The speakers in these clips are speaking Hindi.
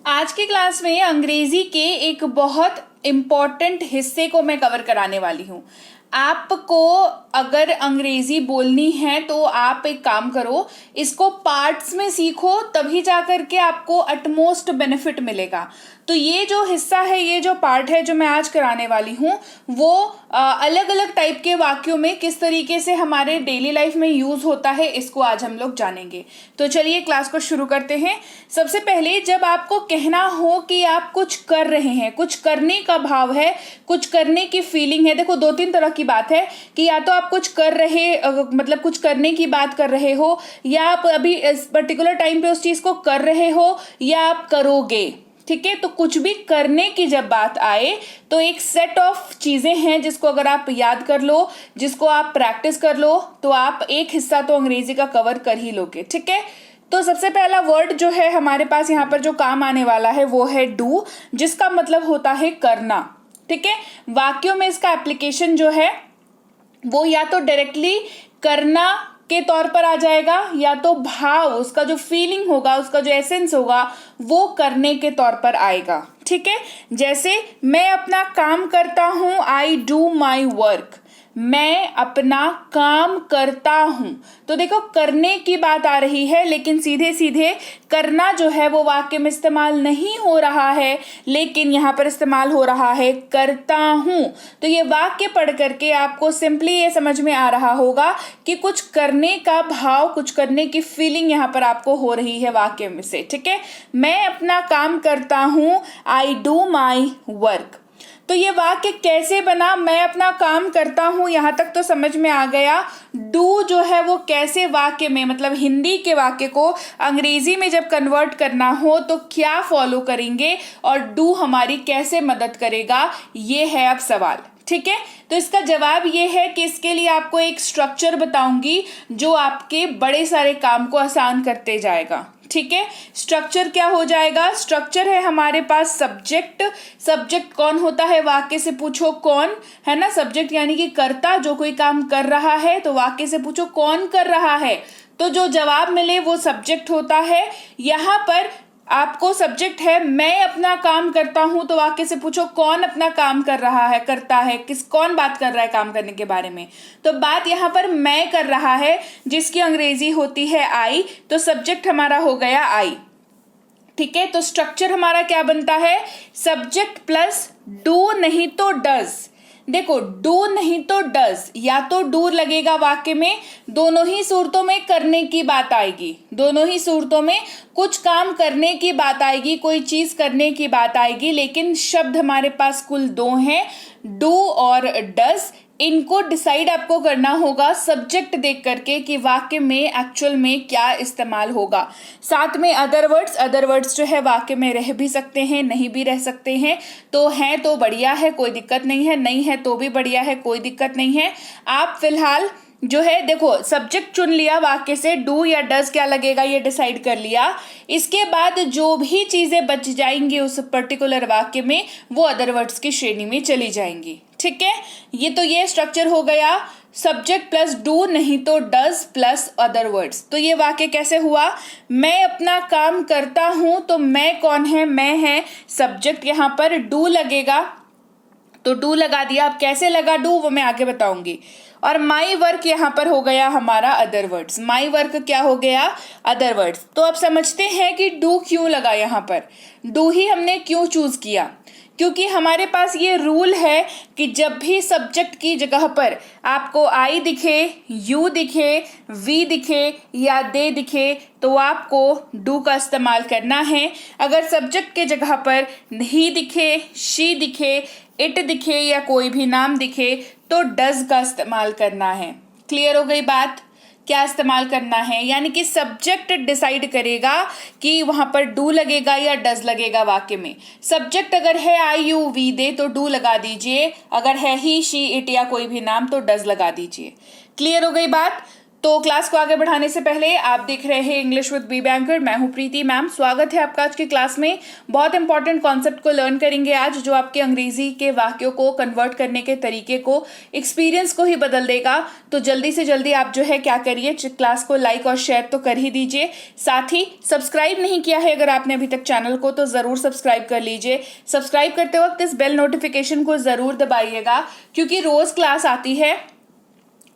आज की क्लास में अंग्रेजी के एक बहुत इम्पॉर्टेंट हिस्से को मैं कवर कराने वाली हूँ। आपको अगर अंग्रेजी बोलनी है तो आप एक काम करो, इसको पार्ट्स में सीखो, तभी जाकर के आपको अटमोस्ट बेनिफिट मिलेगा। तो ये जो हिस्सा है, ये जो पार्ट है जो मैं आज कराने वाली हूँ, वो अलग अलग टाइप के वाक्यों में किस तरीके से हमारे डेली लाइफ में यूज होता है, इसको आज हम लोग जानेंगे। तो चलिए क्लास को शुरू करते हैं। सबसे पहले जब आपको कहना हो कि आप कुछ कर रहे हैं, कुछ करने का भाव है, कुछ करने की फीलिंग है। देखो, दो तीन तरह की बात है कि या तो आप कुछ कर रहे मतलब कुछ करने की बात कर रहे हो, या आप अभी इस पर्टिकुलर टाइम पे उस चीज को कर रहे हो, या आप करोगे। ठीक है, तो कुछ भी करने की जब बात आए तो एक सेट ऑफ चीजें हैं जिसको अगर आप याद कर लो, जिसको आप प्रैक्टिस कर लो, तो आप एक हिस्सा तो अंग्रेजी का कवर कर ही लोगे। ठीक है, तो सबसे पहला वर्ड जो है हमारे पास यहाँ पर जो काम आने वाला है वो है डू, जिसका मतलब होता है करना। ठीक है, वाक्यों में इसका एप्लीकेशन जो है वो या तो डायरेक्टली करना के तौर पर आ जाएगा, या तो भाव, उसका जो फीलिंग होगा, उसका जो एसेंस होगा, वो करने के तौर पर आएगा। ठीक है, जैसे मैं अपना काम करता हूं, आई डू माई वर्क। मैं अपना काम करता हूं, तो देखो करने की बात आ रही है, लेकिन सीधे सीधे करना जो है वो वाक्य में इस्तेमाल नहीं हो रहा है, लेकिन यहां पर इस्तेमाल हो रहा है करता हूं। तो ये वाक्य पढ़ करके आपको सिंपली ये समझ में आ रहा होगा कि कुछ करने का भाव, कुछ करने की फीलिंग यहां पर आपको हो रही है वाक्य में से। ठीक है, मैं अपना काम करता हूं, आई डू माई वर्क। तो ये वाक्य कैसे बना, मैं अपना काम करता हूं, यहां तक तो समझ में आ गया। डू जो है वो कैसे वाक्य में, मतलब हिंदी के वाक्य को अंग्रेजी में जब कन्वर्ट करना हो तो क्या फॉलो करेंगे और डू हमारी कैसे मदद करेगा, ये है अब सवाल। ठीक है, तो इसका जवाब ये है कि इसके लिए आपको एक स्ट्रक्चर बताऊंगी जो आपके बड़े सारे काम को आसान करते जाएगा। ठीक है, स्ट्रक्चर क्या हो जाएगा? स्ट्रक्चर है हमारे पास सब्जेक्ट। सब्जेक्ट कौन होता है? वाक्य से पूछो कौन, है ना। सब्जेक्ट यानी कि कर्ता, जो कोई काम कर रहा है, तो वाक्य से पूछो कौन कर रहा है, तो जो जवाब मिले वो सब्जेक्ट होता है। यहां पर आपको सब्जेक्ट है मैं अपना काम करता हूं, तो वाक्य से पूछो कौन अपना काम कर रहा है, करता है, कौन बात कर रहा है काम करने के बारे में। तो बात यहां पर मैं कर रहा है, जिसकी अंग्रेजी होती है आई, तो सब्जेक्ट हमारा हो गया आई। ठीक है, तो स्ट्रक्चर हमारा क्या बनता है? सब्जेक्ट प्लस डू नहीं तो डज। देखो, डू नहीं तो डज, या तो डू लगेगा वाक्य में, दोनों ही सूरतों में करने की बात आएगी, दोनों ही सूरतों में कुछ काम करने की बात आएगी, कोई चीज करने की बात आएगी, लेकिन शब्द हमारे पास कुल दो हैं, डू और डज। इनको डिसाइड आपको करना होगा सब्जेक्ट देख करके कि वाक्य में एक्चुअल में क्या इस्तेमाल होगा। साथ में अदर वर्ड्स जो है वाक्य में रह भी सकते हैं, नहीं भी रह सकते हैं। तो हैं तो बढ़िया है, कोई दिक्कत नहीं है, नहीं है तो भी बढ़िया है, कोई दिक्कत नहीं है। आप फिलहाल जो है देखो, सब्जेक्ट चुन लिया, वाक्य से डू या डज क्या लगेगा ये डिसाइड कर लिया। इसके बाद जो भी चीजें बच जाएंगी उस पर्टिकुलर वाक्य में, वो अदर वर्ड्स की श्रेणी में चली जाएंगी। ठीक है, ये स्ट्रक्चर हो गया, सब्जेक्ट प्लस डू नहीं तो डज प्लस अदर वर्ड्स। तो ये वाक्य कैसे हुआ? मैं अपना काम करता हूं, तो मैं कौन है? मैं है सब्जेक्ट, यहां पर डू लगेगा, तो डू लगा दिया। अब कैसे लगा डू वो मैं आगे बताऊंगी। और माई वर्क यहां पर हो गया हमारा अदर वर्ड्स। माई वर्क क्या हो गया? Other words. तो अब समझते हैं कि डू क्यों लगा यहां पर, डू ही हमने क्यों चूज किया? क्योंकि हमारे पास ये रूल है कि जब भी सब्जेक्ट की जगह पर आपको आई दिखे, यू दिखे, वी दिखे या दे दिखे, तो आपको डू का इस्तेमाल करना है। अगर सब्जेक्ट के जगह पर ही दिखे, शी दिखे, इट दिखे या कोई भी नाम दिखे, तो डज का इस्तेमाल करना है। क्लियर हो गई बात? क्या इस्तेमाल करना है, यानी कि सब्जेक्ट डिसाइड करेगा कि वहां पर डू लगेगा या डज लगेगा वाक्य में। सब्जेक्ट अगर है आई यू वी दे तो डू लगा दीजिए, अगर है ही शी इट या कोई भी नाम तो डज लगा दीजिए। क्लियर हो गई बात? तो क्लास को आगे बढ़ाने से पहले आप देख रहे हैं इंग्लिश विद बी बैंकर। मैं हूं प्रीति मैम। स्वागत है आपका आज की क्लास में। बहुत इंपॉर्टेंट कॉन्सेप्ट को लर्न करेंगे आज, जो आपके अंग्रेजी के वाक्यों को कन्वर्ट करने के तरीके को, एक्सपीरियंस को ही बदल देगा। तो जल्दी से जल्दी आप जो है क्या करिए, क्लास को लाइक और शेयर तो कर ही दीजिए। साथ ही सब्सक्राइब नहीं किया है अगर आपने अभी तक चैनल को, तो जरूर सब्सक्राइब कर लीजिए। सब्सक्राइब करते वक्त इस बेल नोटिफिकेशन को जरूर दबाइएगा, क्योंकि रोज क्लास आती है।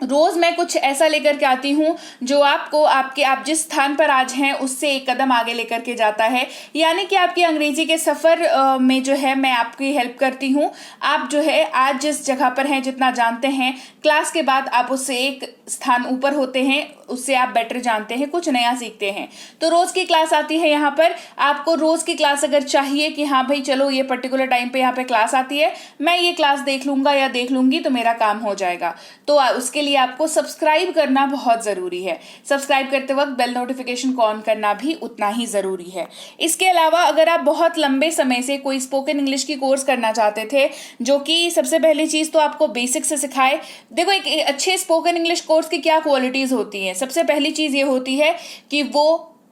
रोज मैं कुछ ऐसा लेकर के आती हूँ जो आपको आप जिस स्थान पर आज हैं उससे एक कदम आगे लेकर के जाता है। यानी कि आपकी अंग्रेजी के सफर में जो है मैं आपकी हेल्प करती हूँ। आप जो है आज जिस जगह पर हैं, जितना जानते हैं, क्लास के बाद आप उससे एक स्थान ऊपर होते हैं, उससे आप बेटर जानते हैं, कुछ नया सीखते हैं। तो रोज की क्लास आती है यहाँ पर। आपको रोज की क्लास अगर चाहिए कि हाँ भाई चलो ये पर्टिकुलर टाइम पे यहाँ पे क्लास आती है, मैं ये क्लास देख लूंगा या देख लूंगी तो मेरा काम हो जाएगा, तो उसके लिए आपको सब्सक्राइब करना बहुत जरूरी है। सब्सक्राइब करते वक्त बेल नोटिफिकेशन को ऑन करना भी उतना ही जरूरी है। इसके अलावा अगर आप बहुत लंबे समय से कोई स्पोकन इंग्लिश की कोर्स करना चाहते थे, जो कि सबसे पहली चीज तो आपको बेसिक से सिखाए। देखो, एक अच्छे स्पोकन इंग्लिश कोर्स की क्या क्वालिटीज होती है। सबसे पहली चीज ये होती है कि वो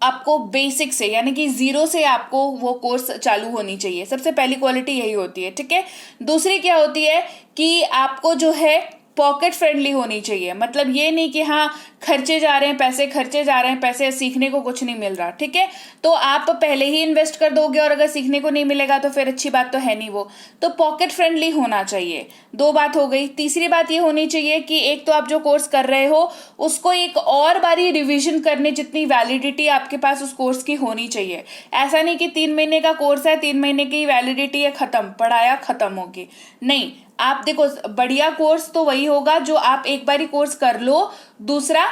आपको बेसिक से, यानी कि जीरो से आपको वो कोर्स चालू होनी चाहिए। सबसे पहली क्वालिटी यही होती है, ठीक है। दूसरी क्या होती है कि आपको जो है पॉकेट फ्रेंडली होनी चाहिए। मतलब ये नहीं कि हाँ खर्चे जा रहे हैं पैसे, खर्चे जा रहे हैं पैसे, सीखने को कुछ नहीं मिल रहा, ठीक है। तो आप पहले ही इन्वेस्ट कर दोगे और अगर सीखने को नहीं मिलेगा तो फिर अच्छी बात तो है नहीं वो। तो पॉकेट फ्रेंडली होना चाहिए। दो बात हो गई। तीसरी बात ये होनी चाहिए कि एक तो आप जो कोर्स कर रहे हो उसको एक और बारी रिविजन करने जितनी वैलिडिटी आपके पास उस कोर्स की होनी चाहिए। ऐसा नहीं कि 3 महीने का कोर्स है, 3 महीने की वैलिडिटी है, खत्म, पढ़ाया खत्म होगी। नहीं, आप देखो, बढ़िया कोर्स तो वही होगा जो आप एक बारी कोर्स कर लो, दूसरा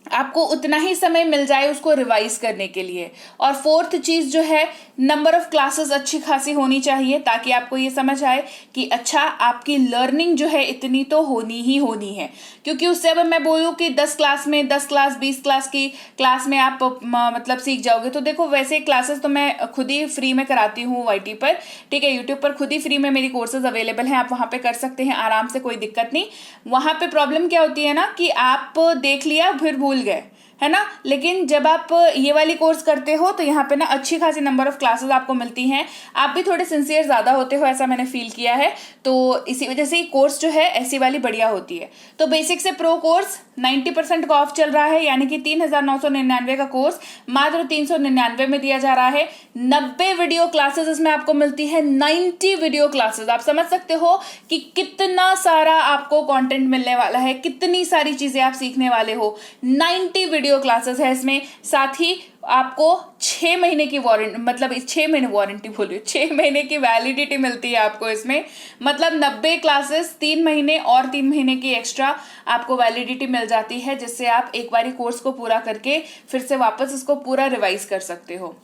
आपको उतना ही समय मिल जाए उसको रिवाइज करने के लिए। और फोर्थ चीज जो है, नंबर ऑफ क्लासेस अच्छी खासी होनी चाहिए, ताकि आपको ये समझ आए कि अच्छा आपकी लर्निंग जो है इतनी तो होनी ही होनी है। क्योंकि उससे अब मैं बोलूँ कि 10 क्लास में 10 क्लास 20 क्लास की क्लास में आप मतलब सीख जाओगे, तो देखो वैसे क्लासेस तो मैं खुद ही फ्री में कराती हूँ YT पर, ठीक है। यूट्यूब पर खुद ही फ्री में मेरी कोर्सेज अवेलेबल हैं, आप वहाँ पे कर सकते हैं आराम से, कोई दिक्कत नहीं। वहाँ पे प्रॉब्लम क्या होती है ना कि आप देख लिया फिर भूल गए, है ना। लेकिन जब आप ये वाली कोर्स करते हो तो यहाँ पे ना अच्छी खासी नंबर ऑफ क्लासेस आपको मिलती हैं। आप भी थोड़े सिंसियर ज्यादा होते हो, ऐसा मैंने फील किया है। तो इसी वजह से कोर्स जो है ऐसी वाली बढ़िया होती है। तो बेसिक से प्रो कोर्स 90% का ऑफ चल रहा है, यानी कि 3,999 का कोर्स मात्र 399 में दिया जा रहा है। 90 वीडियो क्लासेस इसमें आपको मिलती है, 90 वीडियो क्लासेस। आप समझ सकते हो कि कितना सारा आपको कंटेंट मिलने वाला है, कितनी सारी चीजें आप सीखने वाले हो। 90 वीडियो क्लासेस है इसमें। साथ ही आपको 6 महीने की वारंटी, मतलब 6 महीने वारंटी बोलिए, 6 महीने की वैलिडिटी मिलती है आपको इसमें। मतलब 90 क्लासेस, 3 महीने और 3 महीने की एक्स्ट्रा आपको वैलिडिटी मिल जाती है, जिससे आप एक बारी कोर्स को पूरा करके फिर से वापस इसको पूरा रिवाइज कर सकते हो।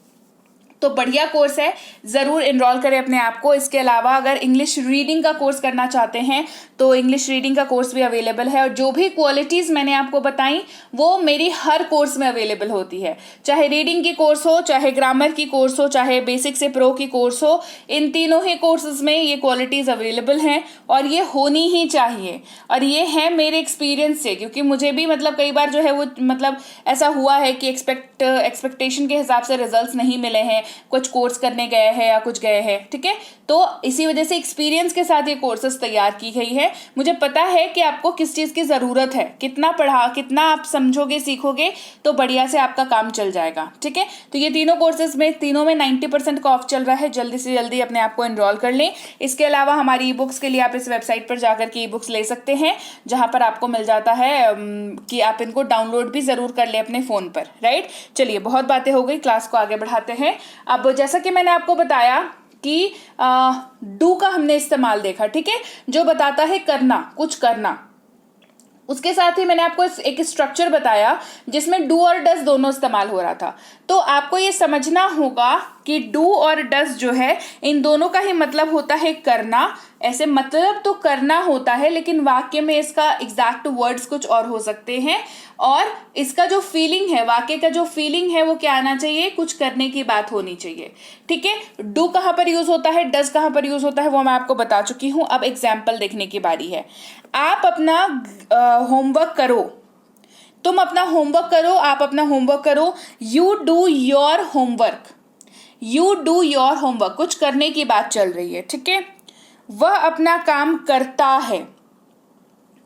तो बढ़िया कोर्स है, जरूर एनरोल करें अपने आप को। इसके अलावा अगर इंग्लिश रीडिंग का कोर्स करना चाहते हैं तो इंग्लिश रीडिंग का कोर्स भी अवेलेबल है। और जो भी क्वालिटीज मैंने आपको बताई वो मेरी हर कोर्स में अवेलेबल होती है, चाहे रीडिंग की कोर्स हो, चाहे ग्रामर की कोर्स हो, चाहे बेसिक से प्रो की कोर्स हो। इन तीनों ही कोर्सेज में ये क्वालिटीज अवेलेबल हैं और ये होनी ही चाहिए। और ये है मेरे एक्सपीरियंस से, क्योंकि मुझे भी मतलब कई बार जो है वो मतलब ऐसा हुआ है कि एक्सपेक्टेशन के हिसाब से रिजल्ट्स नहीं मिले हैं, कुछ कोर्स करने गए हैं या कुछ गए हैं, ठीक है। तो इसी वजह से एक्सपीरियंस के साथ ये कोर्सेज तैयार की गई है। मुझे पता है कि आपको किस चीज की जरूरत है, कितना आप समझोगे, सीखोगे तो बढ़िया से आपका काम चल जाएगा, ठीक है। तो ये तीनों कोर्सेज में, तीनों में 90% का ऑफ चल रहा है। जल्दी से जल्दी अपने आप को एनरोल कर लें। इसके अलावा हमारी ई बुक्स के लिए आप इस वेबसाइट पर जाकर के ई बुक्स ले सकते हैं, जहां पर आपको मिल जाता है कि आप इनको डाउनलोड भी जरूर कर ले अपने फोन पर, राइट। चलिए, बहुत बातें हो गई, क्लास को आगे बढ़ाते हैं। अब जैसा कि मैंने आपको बताया कि डू का हमने इस्तेमाल देखा, ठीक है, जो बताता है करना, कुछ करना। उसके साथ ही मैंने आपको एक स्ट्रक्चर बताया जिसमें डू और डज दोनों इस्तेमाल हो रहा था। तो आपको ये समझना होगा कि डू और डज जो है इन दोनों का ही मतलब होता है करना। ऐसे मतलब तो करना होता है, लेकिन वाक्य में इसका एग्जैक्ट वर्ड्स कुछ और हो सकते हैं। और इसका जो फीलिंग है, वाक्य का जो फीलिंग है वो क्या आना चाहिए, कुछ करने की बात होनी चाहिए, ठीक है। डू कहाँ पर यूज होता है, डज कहाँ पर यूज होता है, वो मैं आपको बता चुकी हूं। अब एग्जाम्पल देखने की बारी है। आप अपना होमवर्क करो, तुम अपना होमवर्क करो, आप अपना होमवर्क करो। You do your homework, you do your homework, कुछ करने की बात चल रही है, ठीक है। वह अपना काम करता है,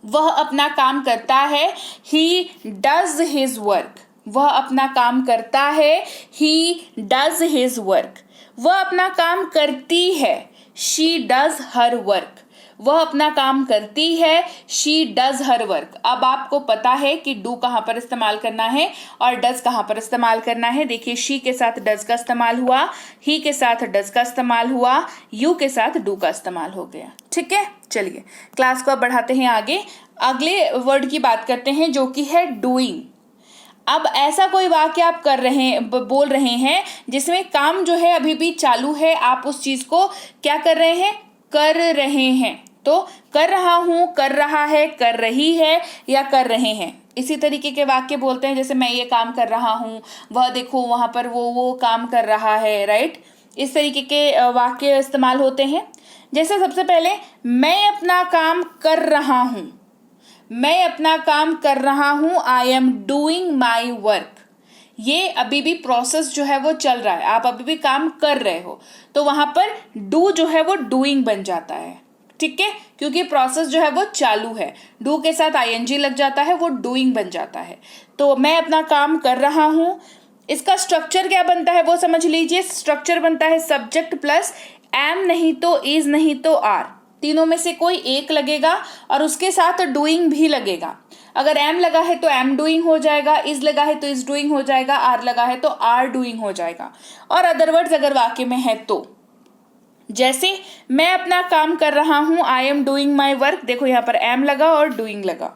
वह अपना काम करता है, ही डज हिज वर्क, वह अपना काम करता है, ही डज हिज वर्क। वह अपना काम करती है, शी डज हर वर्क, वह अपना काम करती है, शी डज हर वर्क। अब आपको पता है कि डू कहाँ पर इस्तेमाल करना है और डज कहाँ पर इस्तेमाल करना है। देखिए, शी के साथ डज का इस्तेमाल हुआ, ही के साथ डज का इस्तेमाल हुआ, यू के साथ डू का इस्तेमाल हो गया, ठीक है। चलिए क्लास को अब बढ़ाते हैं आगे, अगले वर्ड की बात करते हैं जो कि है डूइंग। अब ऐसा कोई वाक्य आप कर रहे हैं, बोल रहे हैं जिसमें काम जो है अभी भी चालू है, आप उस चीज को क्या कर रहे हैं, कर रहे हैं। तो कर रहा हूं, कर रहा है, कर रही है या कर रहे हैं, इसी तरीके के वाक्य बोलते हैं। जैसे मैं ये काम कर रहा हूं, वह देखो वहां पर वो काम कर रहा है, राइट। इस तरीके के वाक्य इस्तेमाल होते हैं। जैसे सबसे पहले मैं अपना काम कर रहा हूं, मैं अपना काम कर रहा हूं, I am doing my work. ये अभी भी प्रोसेस जो है वो चल रहा है, आप अभी भी काम कर रहे हो, तो वहां पर डू जो है वो डूइंग बन जाता है, ठीक है, क्योंकि प्रोसेस जो है वो चालू है। डू के साथ आईएनजी लग जाता है, वो डूइंग बन जाता है। तो मैं अपना काम कर रहा हूं, इसका स्ट्रक्चर क्या बनता है वो समझ लीजिए। स्ट्रक्चर बनता है सब्जेक्ट प्लस एम नहीं तो इज नहीं तो आर, तीनों में से कोई एक लगेगा और उसके साथ डूइंग भी लगेगा। अगर एम लगा है तो एम डूइंग हो जाएगा, इज लगा है तो इज डूइंग हो जाएगा, आर लगा है तो आर डूइंग हो जाएगा। और अदरवर्ड्स अगर वाक्य में है तो, जैसे मैं अपना काम कर रहा हूं, I am doing my work, देखो यहाँ पर एम लगा और डूइंग लगा,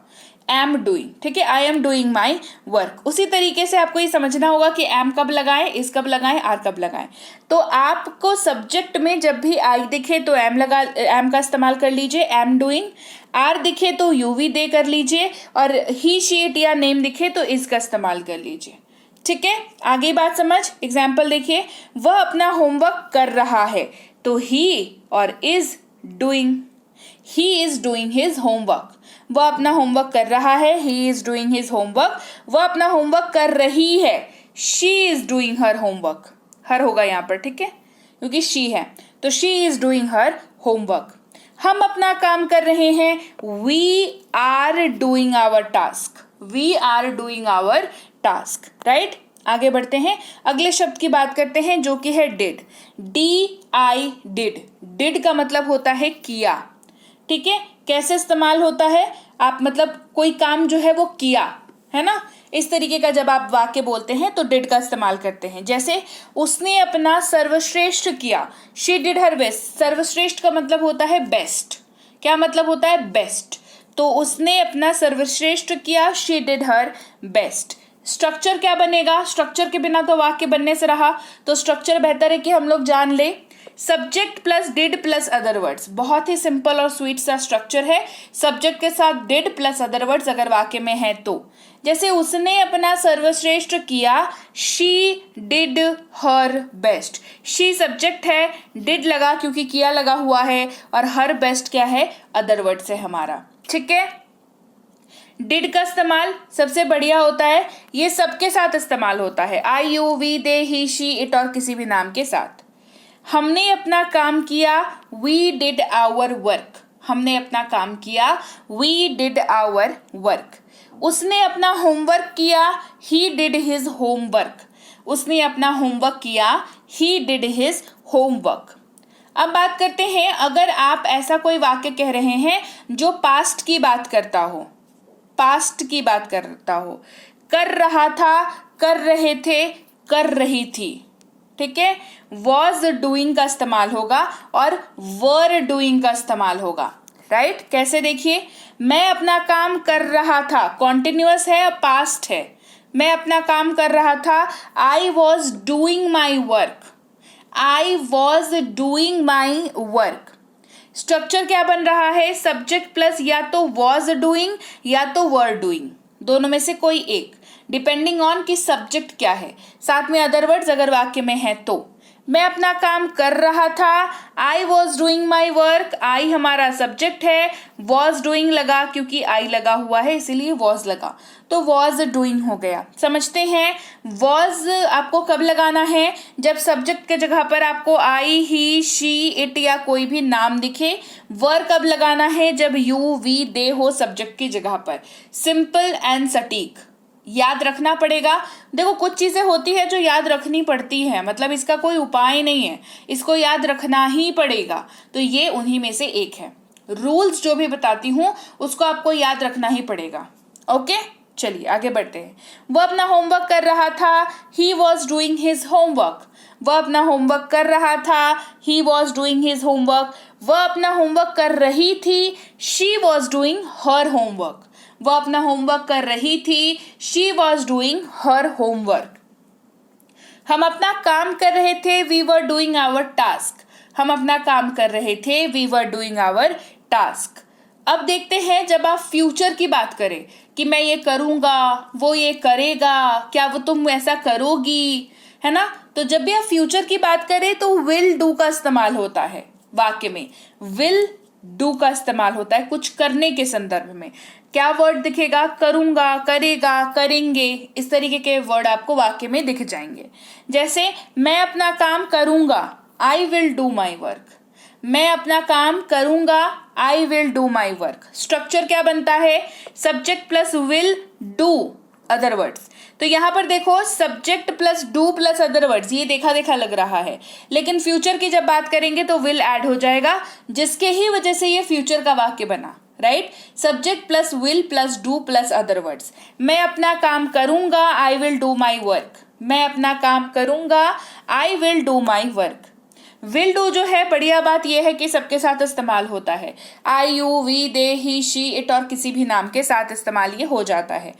एम डूइंग, ठीक है, I am doing my work. उसी तरीके से आपको ये समझना होगा कि एम कब लगाएं, इस कब लगाएं, आर कब लगाएं। तो आपको सब्जेक्ट में जब भी आई दिखे तो एम का इस्तेमाल कर लीजिए, एम डूइंग। आर दिखे तो यूवी दे कर लीजिए, और ही शी इट या नेम दिखे तो इज का इस्तेमाल कर लीजिए, ठीक है। आगे बात समझ, एग्जाम्पल देखिए, वह अपना होमवर्क कर रहा है, तो ही और is doing, he is doing his homework. वह अपना होमवर्क कर रहा है, he is doing his homework. वह अपना होमवर्क कर रही है, she is doing her homework. Her होगा यहाँ पर, ठीक है, क्योंकि शी है, तो she is doing her homework. हम अपना काम कर रहे हैं, we are doing our task, we are doing our task, right. आगे बढ़ते हैं, अगले शब्द की बात करते हैं जो कि है did, D I did. Did का मतलब होता है किया, ठीक है। कैसे इस्तेमाल होता है, आप मतलब कोई काम जो है वो किया है ना, इस तरीके का जब आप वाक्य बोलते हैं तो डिड का इस्तेमाल करते हैं। जैसे उसने अपना सर्वश्रेष्ठ किया, शी डिड हर बेस्ट। सर्वश्रेष्ठ का मतलब होता है बेस्ट, क्या मतलब होता है, बेस्ट। तो उसने अपना सर्वश्रेष्ठ किया, she did her best. Structure क्या बनेगा, स्ट्रक्चर के बिना तो वाक्य बनने से रहा, तो स्ट्रक्चर बेहतर है कि हम लोग जान ले। Subject plus did plus other words, बहुत ही सिंपल और स्वीट सा स्ट्रक्चर है। सब्जेक्ट के साथ डिड प्लस अदर वर्ड्स अगर वाक्य में है तो, जैसे उसने अपना सर्वश्रेष्ठ किया, she did her best. She subject है, डिड लगा क्योंकि किया लगा हुआ है, और हर बेस्ट क्या है, अदर वर्ड्स है हमारा, ठीक है। डिड का इस्तेमाल सबसे बढ़िया होता है, ये सबके साथ इस्तेमाल होता है, I you we they he she it और किसी भी नाम के साथ। हमने अपना काम किया, वी डिड आवर वर्क। हमने अपना काम किया, वी डिड आवर वर्क। उसने अपना होमवर्क किया, ही डिड हिज होमवर्क। उसने अपना होमवर्क किया, ही डिड हिज होमवर्क। अब बात करते हैं, अगर आप ऐसा कोई वाक्य कह रहे हैं जो पास्ट की बात करता हो, पास्ट की बात करता हो, कर रहा था, कर रहे थे, कर रही थी, ठीक है। वॉज डूइंग का इस्तेमाल होगा और वर डूइंग का इस्तेमाल होगा, राइट। कैसे देखिए, मैं अपना काम कर रहा था, कॉन्टिन्यूअस है, पास्ट है। मैं अपना काम कर रहा था, I was doing my work, I was doing my work. Structure क्या बन रहा है, सब्जेक्ट प्लस या तो वॉज डूइंग या तो वर डूइंग, दोनों में से कोई एक। डिपेंडिंग ऑन कि सब्जेक्ट क्या है, साथ में अदर वर्ड्स अगर वाक्य में है तो। मैं अपना काम कर रहा था, I was doing my work, I हमारा सब्जेक्ट है, वॉज डूइंग लगा क्योंकि आई लगा हुआ है इसीलिए वॉज लगा, तो वॉज डूइंग हो गया। समझते हैं वॉज आपको कब लगाना है, जब सब्जेक्ट के जगह पर आपको आई, ही, शी, इट या कोई भी नाम दिखे। वर कब लगाना है, जब यू, वी, दे हो सब्जेक्ट की जगह पर। सिंपल एंड सटीक, याद रखना पड़ेगा। देखो कुछ चीजें होती है जो याद रखनी पड़ती है, मतलब इसका कोई उपाय नहीं है, इसको याद रखना ही पड़ेगा, तो ये उन्हीं में से एक है। रूल्स जो भी बताती हूँ उसको आपको याद रखना ही पड़ेगा। ओके, चलिए आगे बढ़ते हैं। वह अपना होमवर्क कर रहा था, he was doing his homework. वह अपना होमवर्क कर रहा था, he was doing his homework. वह अपना होमवर्क कर रही थी, she was doing her homework. वह अपना होमवर्क कर रही थी, she was doing her homework. हम अपना काम कर रहे थे, we were doing our task. हम अपना काम कर रहे थे, we were doing our task. अब देखते हैं जब आप फ्यूचर की बात करें कि मैं ये करूंगा, वो ये करेगा, क्या वो तुम ऐसा करोगी, है ना। तो जब भी आप फ्यूचर की बात करें तो विल डू का इस्तेमाल होता है वाक्य में। विल डू का इस्तेमाल होता है कुछ करने के संदर्भ में। क्या वर्ड दिखेगा, करूंगा, करेगा, करेंगे, इस तरीके के वर्ड आपको वाक्य में दिख जाएंगे। जैसे मैं अपना काम करूंगा, I will do my work. मैं अपना काम करूंगा, I will do my work. Structure क्या बनता है, subject plus will do other words. तो यहां पर देखो subject plus do plus other words, ये देखा देखा लग रहा है, लेकिन फ्यूचर की जब बात करेंगे तो विल ऐड हो जाएगा, जिसके ही वजह से ये फ्यूचर का वाक्य बना। Right, subject plus will plus do plus other words. मैं अपना काम करूंगा, I will do my work. मैं अपना काम करूंगा, I will do my work. Will do जो है, बढ़िया बात यह है कि सबके साथ इस्तेमाल होता है। I, you, we, they, he, she, it और किसी भी नाम के साथ इस्तेमाल ये हो जाता है।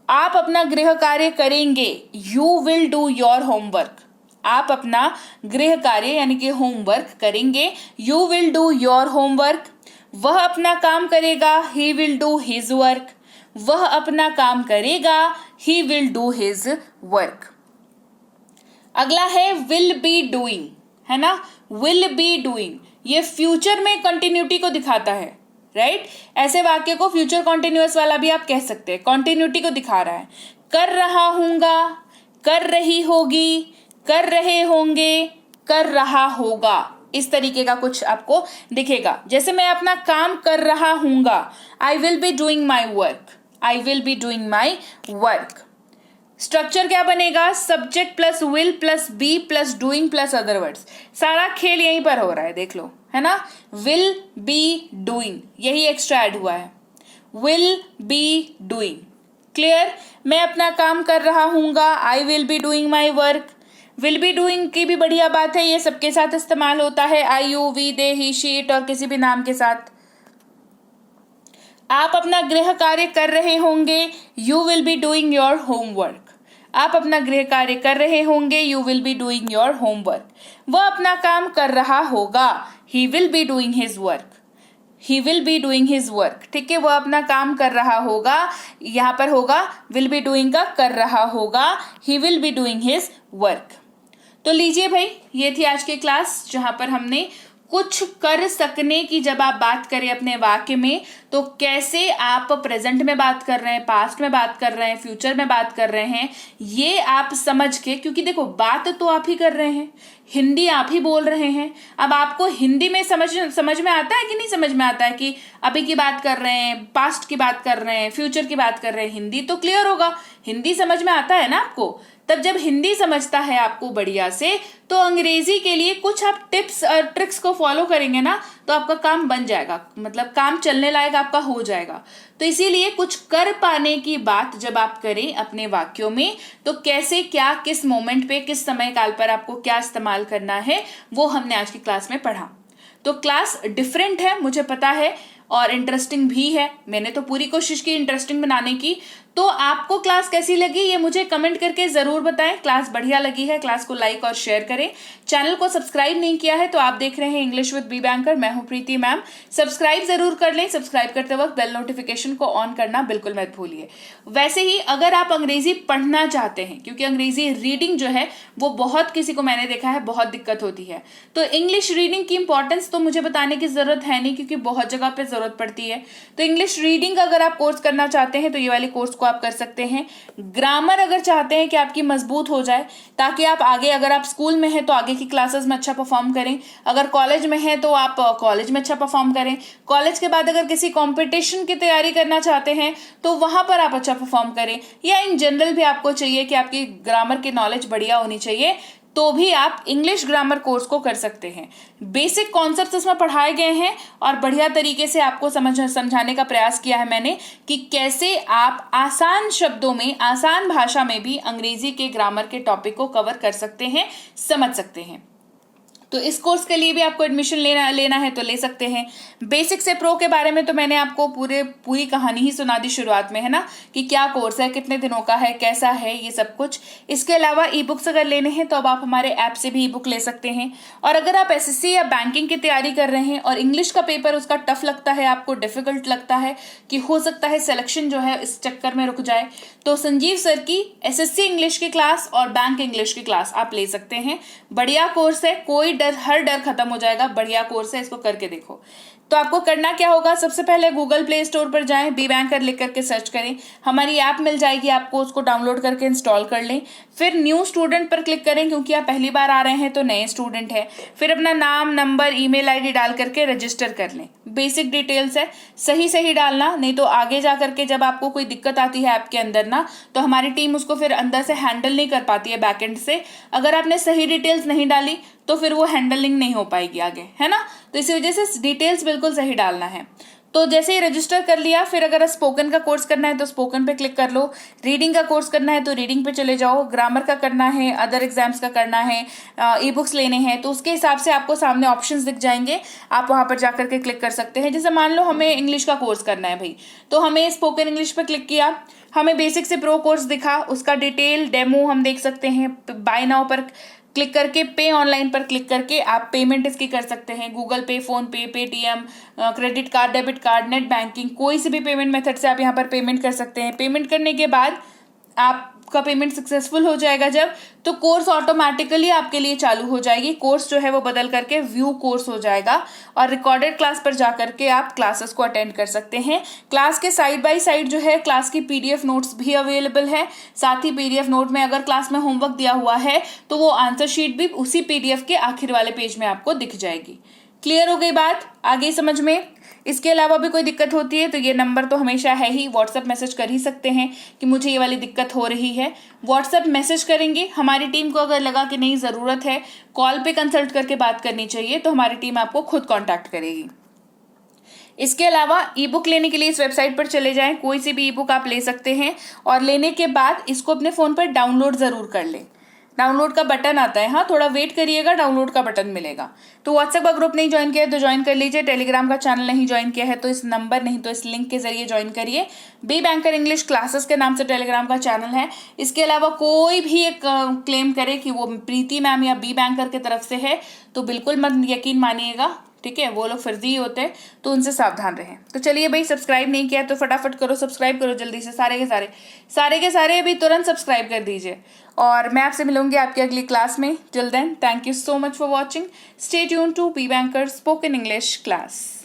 आप अपना गृह कार्य करेंगे, you will do your homework. आप अपना गृह कार्य यानी कि होमवर्क करेंगे, you will do your homework. वह अपना काम करेगा, he will do his work. वह अपना काम करेगा, he will do his work. अगला है विल बी डूइंग, है ना। विल बी डूइंग ये फ्यूचर में कंटिन्यूटी को दिखाता है। राइट, ऐसे वाक्य को फ्यूचर कॉन्टिन्यूअस वाला भी आप कह सकते हैं, कॉन्टिन्यूटी को दिखा रहा है। कर रहा हूंगा, कर रही होगी, कर रहे होंगे, कर रहा होगा, इस तरीके का कुछ आपको दिखेगा। जैसे मैं अपना काम कर रहा हूंगा, I will be doing my work. I will be doing my work. Structure क्या बनेगा, subject plus will plus be plus doing plus other words. सारा खेल यहीं पर हो रहा है, देख लो, है ना। विल बी डूइंग यही एक्स्ट्रा ऐड हुआ है, विल बी डूइंग। क्लियर, मैं अपना काम कर रहा हूंगा, I will be doing my work. Will be doing की भी बढ़िया बात है, ये सबके साथ इस्तेमाल होता है, I, you, we, they, he, she, it और किसी भी नाम के साथ। आप अपना गृह कार्य कर रहे होंगे, you will be doing your homework. आप अपना गृह कार्य कर रहे होंगे, you will be doing your homework. वह अपना काम कर रहा होगा, he will be doing his work. He will be doing his work, ठीक है। वह अपना काम कर रहा होगा, यहाँ पर होगा विल बी डूइंग का कर रहा होगा, he will be doing his work. तो लीजिए भाई, ये थी आज की क्लास जहां पर हमने कुछ कर सकने की जब आप बात करें अपने वाक्य में तो कैसे आप प्रेजेंट में बात कर रहे हैं, पास्ट में बात कर रहे हैं, फ्यूचर में बात कर रहे हैं, ये आप समझ के, क्योंकि देखो बात तो आप ही कर रहे हैं, हिंदी आप ही बोल रहे हैं। अब आपको हिंदी में समझ में आता है कि नहीं समझ में आता है कि अभी की बात कर रहे हैं, पास्ट की बात कर रहे हैं, फ्यूचर की बात कर रहे हैं, हिंदी तो क्लियर होगा, हिंदी समझ में आता है ना आपको। तब जब हिंदी समझता है आपको बढ़िया से, तो अंग्रेजी के लिए कुछ आप टिप्स और ट्रिक्स को फॉलो करेंगे ना, तो आपका काम बन जाएगा, मतलब काम चलने लायक आपका हो जाएगा। तो इसीलिए कुछ कर पाने की बात जब आप करें अपने वाक्यों में, तो कैसे, क्या, किस मोमेंट पे, किस समय काल पर आपको क्या इस्तेमाल करना है, वो हमने आज की क्लास में पढ़ा। तो क्लास डिफरेंट है, मुझे पता है, और इंटरेस्टिंग भी है। मैंने तो पूरी कोशिश की इंटरेस्टिंग बनाने की, तो आपको क्लास कैसी लगी ये मुझे कमेंट करके जरूर बताएं। क्लास बढ़िया लगी है, क्लास को लाइक और शेयर करें। चैनल को सब्सक्राइब नहीं किया है तो आप देख रहे हैं इंग्लिश विद बी बैंकर, मैं हूं प्रीति मैम। सब्सक्राइब जरूर कर लें, सब्सक्राइब करते वक्त बेल नोटिफिकेशन को ऑन करना बिल्कुल मत भूलिए। वैसे ही अगर आप अंग्रेजी पढ़ना चाहते हैं, क्योंकि अंग्रेजी रीडिंग जो है वो बहुत किसी को मैंने देखा है बहुत दिक्कत होती है, तो इंग्लिश रीडिंग की इंपॉर्टेंस तो मुझे बताने की जरूरत है नहीं, क्योंकि बहुत जगह पे जरूरत पड़ती है। तो इंग्लिश रीडिंग अगर आप कोर्स करना चाहते हैं तो ये वाली कोर्स को आप कर सकते हैं। ग्रामर अगर चाहते हैं कि आपकी मजबूत हो जाए, ताकि आप आगे, अगर आप स्कूल में हैं तो आगे की क्लासेस में अच्छा परफॉर्म करें, अगर कॉलेज में हैं तो आप कॉलेज में अच्छा परफॉर्म करें, कॉलेज के बाद अगर किसी कंपटीशन की तैयारी करना चाहते हैं तो वहां पर आप अच्छा परफॉर्म करें, या इन जनरल भी आपको चाहिए कि आपकी ग्रामर की नॉलेज बढ़िया होनी चाहिए, तो भी आप इंग्लिश ग्रामर कोर्स को कर सकते हैं। बेसिक कॉन्सेप्ट्स इसमें पढ़ाए गए हैं और बढ़िया तरीके से आपको समझाने का प्रयास किया है मैंने कि कैसे आप आसान शब्दों में, आसान भाषा में भी अंग्रेजी के ग्रामर के टॉपिक को कवर कर सकते हैं, समझ सकते हैं। तो इस कोर्स के लिए भी आपको एडमिशन लेना है तो ले सकते हैं। बेसिक से प्रो के बारे में तो मैंने आपको पूरी कहानी ही सुना दी शुरुआत में, है ना, कि क्या कोर्स है, कितने दिनों का है, कैसा है, ये सब कुछ। इसके अलावा ई बुक्स अगर लेने हैं तो अब आप हमारे ऐप से भी ई बुक ले सकते हैं। और अगर आप एसएससी या बैंकिंग की तैयारी कर रहे हैं और इंग्लिश का पेपर उसका टफ लगता है, आपको डिफिकल्ट लगता है कि हो सकता है सिलेक्शन जो है इस चक्कर में रुक जाए, तो संजीव सर की एसएससी इंग्लिश की क्लास और बैंक इंग्लिश की क्लास आप ले सकते हैं। बढ़िया कोर्स है, कोई हर डर खत्म हो जाएगा, बढ़िया कोर्स है, इसको करके देखो। तो आपको करना क्या होगा, सबसे पहले गूगल प्ले स्टोर पर जाएं, बी बैंकर लिख करके सर्च करें, हमारी ऐप मिल जाएगी आपको, उसको डाउनलोड करके इंस्टॉल कर लें। फिर न्यू स्टूडेंट पर क्लिक करें, क्योंकि आप पहली बार आ रहे हैं तो नए स्टूडेंट है। फिर अपना नाम, नंबर, ईमेल आईडी डाल करके रजिस्टर कर लें। बेसिक डिटेल्स है, सही डालना, नहीं तो आगे जा करके जब आपको कोई दिक्कत आती है ऐप के अंदर ना, तो हमारी टीम उसको फिर अंदर से हैंडल नहीं कर पाती है बैकएंड से। अगर आपने सही डिटेल्स नहीं डाली तो फिर वो हैंडलिंग नहीं हो पाएगी आगे, है ना। तो इसी वजह से डिटेल्स बिल्कुल सही डालना है। तो जैसे ही रजिस्टर कर लिया, फिर अगर स्पोकन का कोर्स करना है तो स्पोकन पे क्लिक कर लो, रीडिंग का कोर्स करना है तो रीडिंग पे चले जाओ, ग्रामर का करना है, अदर एग्जाम्स का करना है, ई बुक्स लेने हैं, तो उसके हिसाब से आपको सामने ऑप्शंस दिख जाएंगे, आप वहां पर जाकर के क्लिक कर सकते हैं। जैसे मान लो हमें इंग्लिश का कोर्स करना है भाई, तो हमें स्पोकन इंग्लिश पे क्लिक किया, हमें बेसिक से प्रो कोर्स दिखा, उसका डिटेल डेमो हम देख सकते हैं। बाय नाउ पर क्लिक करके पे ऑनलाइन पर क्लिक करके आप पेमेंट इसकी कर सकते हैं, गूगल पे, फोन पे, Paytm, credit card, debit card, net banking, कोई से भी पेमेंट मेथड से आप यहाँ पर पेमेंट कर सकते हैं। पेमेंट करने के बाद आपका पेमेंट सक्सेसफुल हो जाएगा जब, तो कोर्स ऑटोमेटिकली आपके लिए चालू हो जाएगी। कोर्स जो है वो बदल करके व्यू कोर्स हो जाएगा और रिकॉर्डेड क्लास पर जाकर के आप क्लासेस को अटेंड कर सकते हैं। क्लास के साइड बाय साइड जो है क्लास की पीडीएफ नोट्स भी अवेलेबल है। साथ ही पीडीएफ नोट में अगर क्लास में होमवर्क दिया हुआ है तो वो आंसर शीट भी उसी पीडीएफ के आखिर वाले पेज में आपको दिख जाएगी। क्लियर हो गई बात, आगे समझ में। इसके अलावा भी कोई दिक्कत होती है तो ये नंबर तो हमेशा है ही, व्हाट्सएप मैसेज कर ही सकते हैं कि मुझे ये वाली दिक्कत हो रही है। व्हाट्सएप मैसेज करेंगे, हमारी टीम को अगर लगा कि नहीं ज़रूरत है कॉल पे कंसल्ट करके बात करनी चाहिए, तो हमारी टीम आपको खुद कॉन्टैक्ट करेगी। इसके अलावा ई बुक लेने के लिए इस वेबसाइट पर चले जाएं, कोई सी भी ई बुक आप ले सकते हैं और लेने के बाद इसको अपने फ़ोन पर डाउनलोड ज़रूर कर लें। डाउनलोड का बटन आता है, हाँ थोड़ा वेट करिएगा, डाउनलोड का बटन मिलेगा। तो व्हाट्सएप का ग्रुप नहीं ज्वाइन किया है तो ज्वाइन कर लीजिए, टेलीग्राम का चैनल नहीं ज्वाइन किया है तो इस नंबर नहीं तो इस लिंक के जरिए ज्वाइन करिए। बी बैंकर इंग्लिश क्लासेस के नाम से टेलीग्राम का चैनल है। इसके अलावा कोई भी एक क्लेम करे कि वो प्रीति मैम या बी बैंकर की तरफ से है तो बिल्कुल मत यकीन मानिएगा, ठीक है, वो लोग फर्जी होते हैं, तो उनसे सावधान रहें। तो चलिए भाई, सब्सक्राइब नहीं किया तो फटाफट करो, सब्सक्राइब करो जल्दी से, सारे के सारे अभी तुरंत सब्सक्राइब कर दीजिए। और मैं आपसे मिलूंगी आपकी अगली क्लास में। Till then, thank you so much for watching. Stay tune to be banker spoken English class.